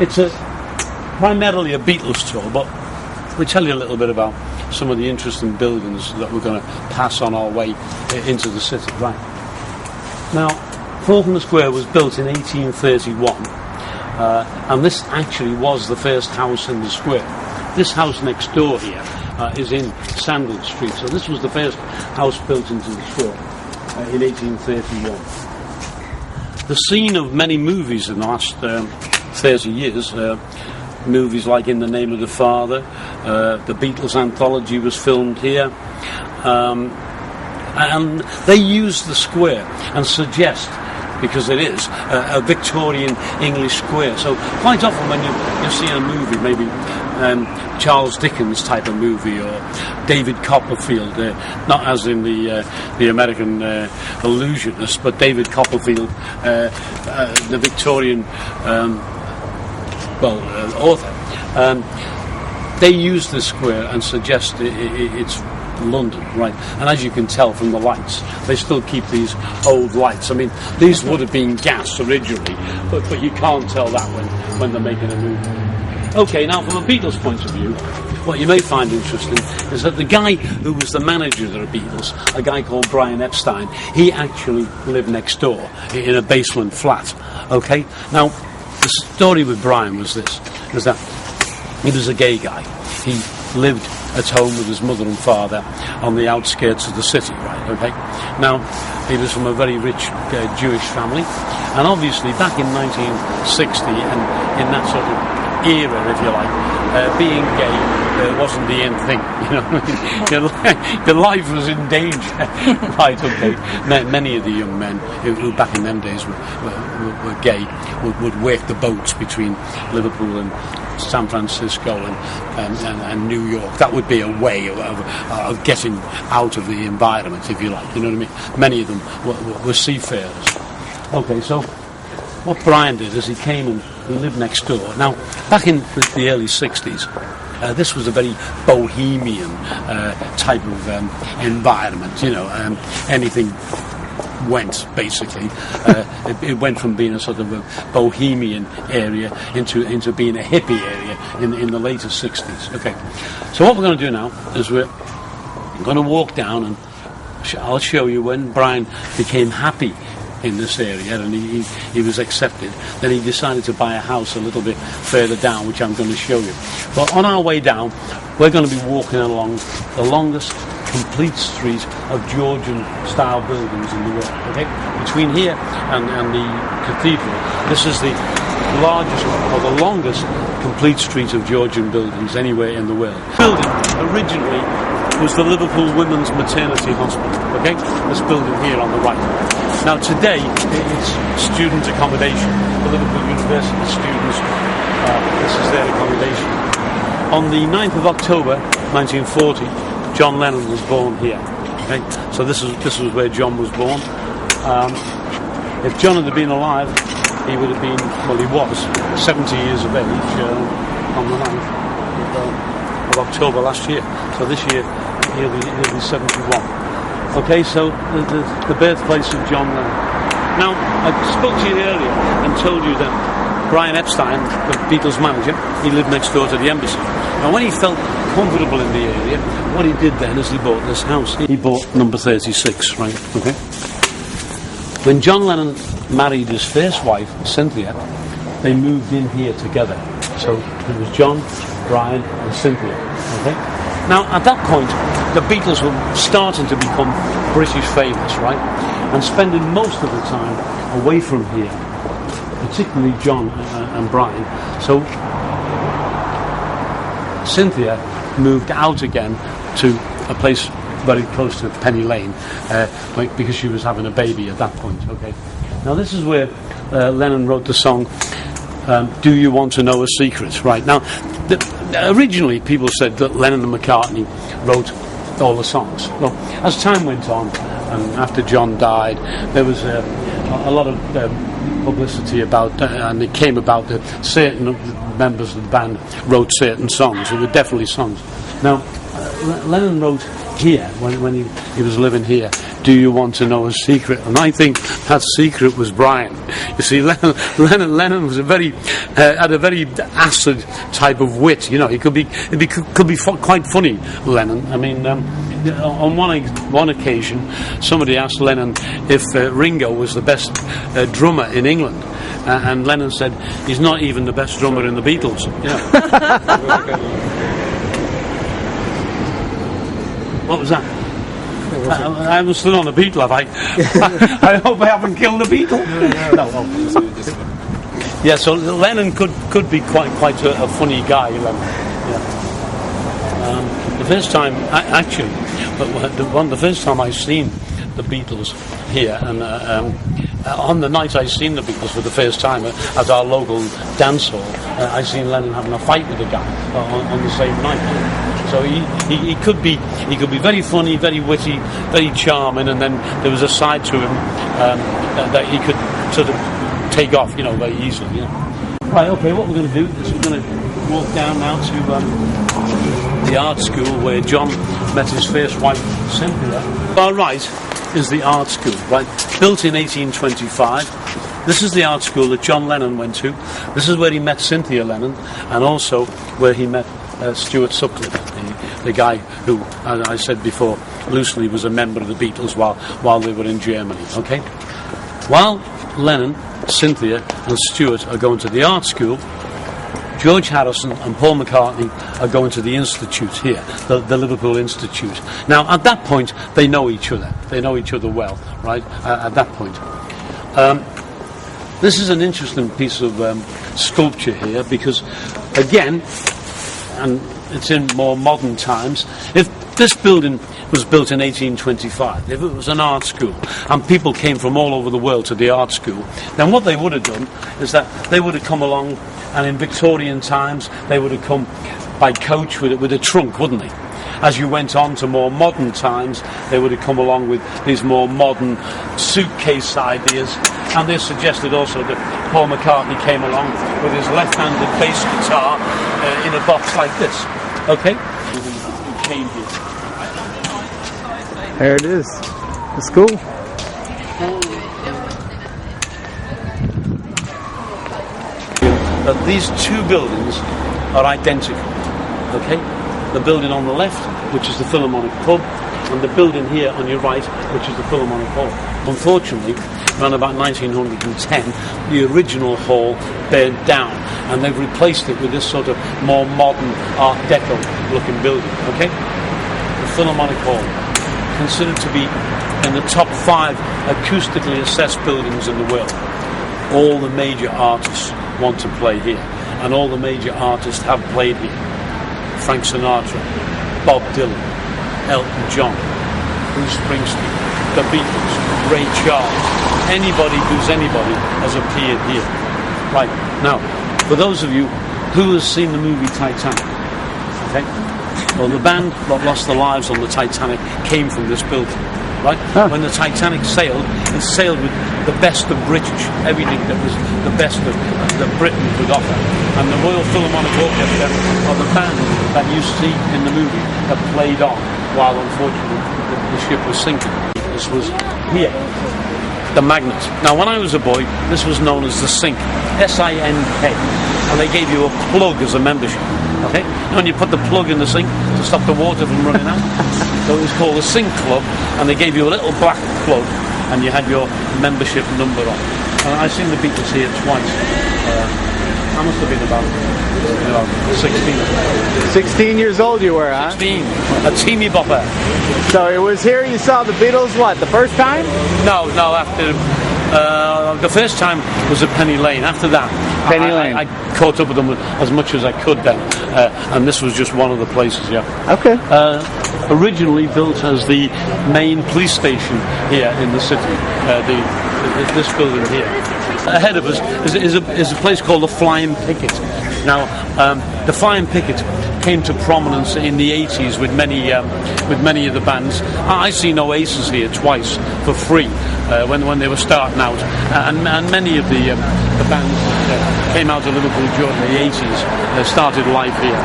It's primarily a Beatles tour, but we'll tell you a little bit about some of the interesting buildings that we're going to pass on our way into the city. Right. Now, Falkland Square was built in 1831, and this actually was the first house in the square. This house next door here is in Sandal Street, so this was the first house built into the square in 1831. The scene of many movies in the last 30 years, movies like In the Name of the Father, the Beatles anthology was filmed here, and they use the square and suggest, because it is a Victorian English square. So quite often when you see a movie, maybe Charles Dickens type of movie, or David Copperfield, not as in the American illusionist, but David Copperfield, the Victorian author. They use the square and suggest it's London, right? And as you can tell from the lights, they still keep these old lights. I mean, these would have been gas originally, but you can't tell that when they're making a movie. Okay, now from a Beatles point of view, what you may find interesting is that the guy who was the manager of the Beatles, a guy called Brian Epstein, he actually lived next door in a basement flat. Okay, now the story with Brian was this: is that he was a gay guy. He lived at home with his mother and father on the outskirts of the city, right? Okay. Now, he was from a very rich Jewish family, and obviously back in 1960, and in that sort of era, if you like, being gay wasn't the end thing. You know, your life was in danger, right? Okay. Many of the young men who back in them days were gay would work the boats between Liverpool and San Francisco and New York. That would be a way of getting out of the environment, if you like. You know what I mean? Many of them were seafarers. Okay, so what Brian did is he came and he lived next door. Now, back in the early 60s, this was a very bohemian type of environment. You know, anything went, basically. It went from being a sort of a bohemian area into being a hippie area in the later 60s. Okay, so what we're going to do now is we're going to walk down, and I'll show you when Brian became happy in this area and he was accepted. Then he decided to buy a house a little bit further down, which I'm going to show you. But on our way down, we're going to be walking along the longest complete street of Georgian-style buildings in the world. Okay, between here and the cathedral, this is the largest or the longest complete street of Georgian buildings anywhere in the world. The building originally was the Liverpool Women's Maternity Hospital. Okay, this building here on the right. Now today it's student accommodation. The Liverpool University students, this is their accommodation. On the 9th of October 1940, John Lennon was born here. Okay, so this was where John was born. If John had been alive, he would have been, well, he was 70 years of age on the 9th of October last year. So this year he'll be 71. Okay, so the birthplace of John Lennon. Now, I spoke to you earlier and told you that Brian Epstein, the Beatles manager, he lived next door to the embassy. Now, when he felt comfortable in the area, what he did then is he bought this house. He bought number 36, right? Okay. When John Lennon married his first wife, Cynthia, they moved in here together. So it was John, Brian, and Cynthia. Okay. Now, at that point, the Beatles were starting to become British famous, right? And spending most of the time away from here, particularly John and Brian. So Cynthia moved out again to a place very close to Penny Lane because she was having a baby at that point. Okay. Now this is where Lennon wrote the song "Do You Want to Know a Secret?" Right. Now, originally people said that Lennon and McCartney wrote all the songs. Well, as time went on, and after John died, there was a lot of publicity about, and it came about that certain members of the band wrote certain songs. They were definitely songs. Now, Lennon wrote here, when he was living here, do you want to know a secret? And I think that secret was Brian. You see, Lennon was had a very acid type of wit. You know, he could be quite funny, Lennon. I mean, on one occasion, somebody asked Lennon if Ringo was the best drummer in England. And Lennon said, he's not even the best drummer in the Beatles. Yeah. What was that? I haven't stood on a Beatle, have I? I hope I haven't killed a Beatle. No. Yeah, so Lennon could be quite a funny guy, Lennon. Yeah. The first time, actually, the first time I seen the Beatles here, and on the night I seen the Beatles for the first time at our local dance hall, I seen Lennon having a fight with a guy on the same night. So he could be very funny, very witty, very charming, and then there was a side to him that he could sort of take off, you know, very easily. You know. Right. Okay. What we're going to do is we're going to walk down now to the art school where John met his first wife, Cynthia. Our right is the art school, right? Built in 1825. This is the art school that John Lennon went to. This is where he met Cynthia Lennon, and also where he met Stuart Sutcliffe, the guy who, as I said before, loosely was a member of the Beatles while they were in Germany. Okay. While Lennon, Cynthia, and Stuart are going to the art school, George Harrison and Paul McCartney are going to the institute here, the Liverpool Institute. Now, at that point, they know each other. They know each other well, right? At that point. This is an interesting piece of sculpture here because, again, and it's in more modern times, if this building was built in 1825, if it was an art school, and people came from all over the world to the art school, then what they would have done is that they would have come along, and in Victorian times, they would have come by coach with a trunk, wouldn't they? As you went on to more modern times, they would have come along with these more modern suitcase ideas, and they suggested also that Paul McCartney came along with his left-handed bass guitar in a box like this. Okay? Who came here. There it is. It's cool. These two buildings are identical. Okay? The building on the left, which is the Philharmonic Pub, and the building here on your right, which is the Philharmonic Hall. Unfortunately, around about 1910, the original hall burned down, and they've replaced it with this sort of more modern Art Deco looking building. Okay? The Philharmonic Hall, considered to be in the top 5 acoustically assessed buildings in the world. All the major artists want to play here, and all the major artists have played here. Frank Sinatra, Bob Dylan, Elton John, Bruce Springsteen, the Beatles, Ray Charles, anybody who's anybody has appeared here. Right, now, for those of you who has seen the movie Titanic, okay? Well, the band that lost their lives on the Titanic came from this building, right? Huh. When the Titanic sailed, it sailed with the best of British, everything that was the best of that Britain could offer. And the Royal Philharmonic Orchestra, or the band that you see in the movie, that played on while, unfortunately, the ship was sinking. This was here, the Magnet. Now, when I was a boy, this was known as the Sink, S-I-N-K, and they gave you a plug as a membership. Okay, and you put the plug in the sink to stop the water from running out. So it was called the Sink Club, and they gave you a little black plug, and you had your membership number on. And I've seen the Beatles here twice. I must have been about 16. 16 years old you were, huh? 16, a teeny bopper. So it was here you saw the Beatles, what, the first time? No, after... the first time was at Penny Lane. After that, Penny Lane. I caught up with them as much as I could then, and this was just one of the places. Yeah. Okay. Originally built as the main police station here in the city. This building here. Ahead of us is a place called the Flying Picket. Now, the Flying Picket came to prominence in the 80s with many of the bands. I seen Oasis here twice for free when they were starting out, and many of the bands that came out of Liverpool during the 80s started life here.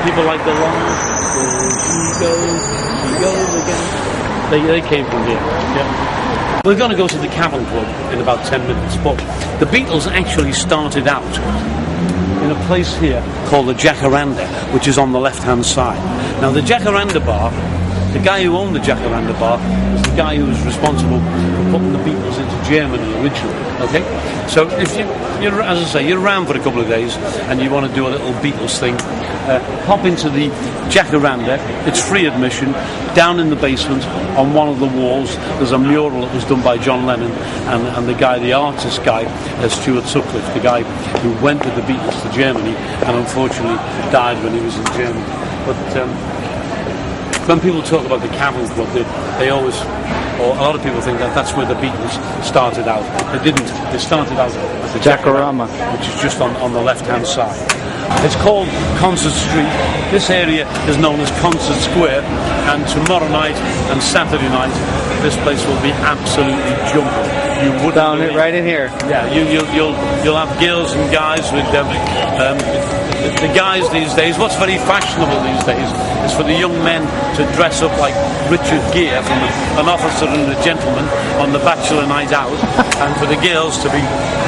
People like the Long, she goes again. They came from here. Yeah. We're going to go to the Cavern Club in about 10 minutes, but the Beatles actually started out in a place here called the Jackaranda, which is on the left-hand side. Now, the Jackaranda bar, the guy who owned the Jackaranda bar was the guy who was responsible for putting the Beatles into Germany originally. Okay, so if you're, as I say, you're around for a couple of days and you want to do a little Beatles thing, pop into the Jackaranda. It's free admission. Down in the basement, on one of the walls, there's a mural that was done by John Lennon and the guy, the artist guy, Stuart Sutcliffe, the guy who went with the Beatles to Germany and unfortunately died when he was in Germany. But when people talk about the Cavern Club, they always, or a lot of people think that that's where the Beatles started out. They didn't. They started out at the Jackaranda, which is just on the left-hand side. It's called Concert Street. This area is known as Concert Square, and tomorrow night and Saturday night, this place will be absolutely jumping. You would down it right in here. Yeah, you'll have girls and guys with the guys these days. What's very fashionable these days is for the young men to dress up like Richard Gere from an officer and a gentleman on the bachelor night out, and for the girls to be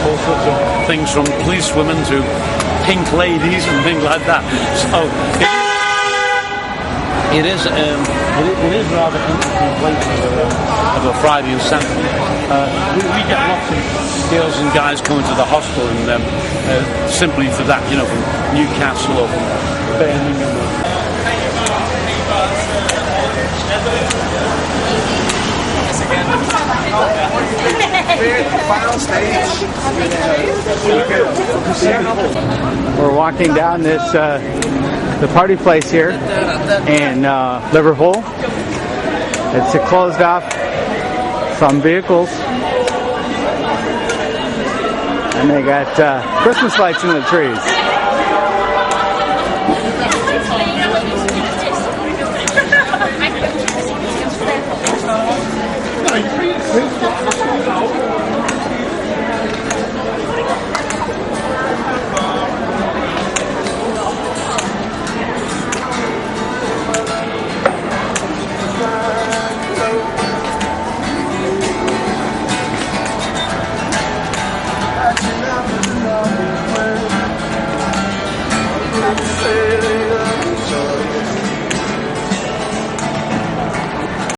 all sorts of things from policewomen to pink ladies and things like that. So it is rather interesting place of a Friday and Saturday. We get lots of girls and guys coming to the hostel and simply for that, you know, from Newcastle or from Birmingham. We're walking down this the party place here in Liverpool. It's closed off from vehicles, and they got Christmas lights in the trees.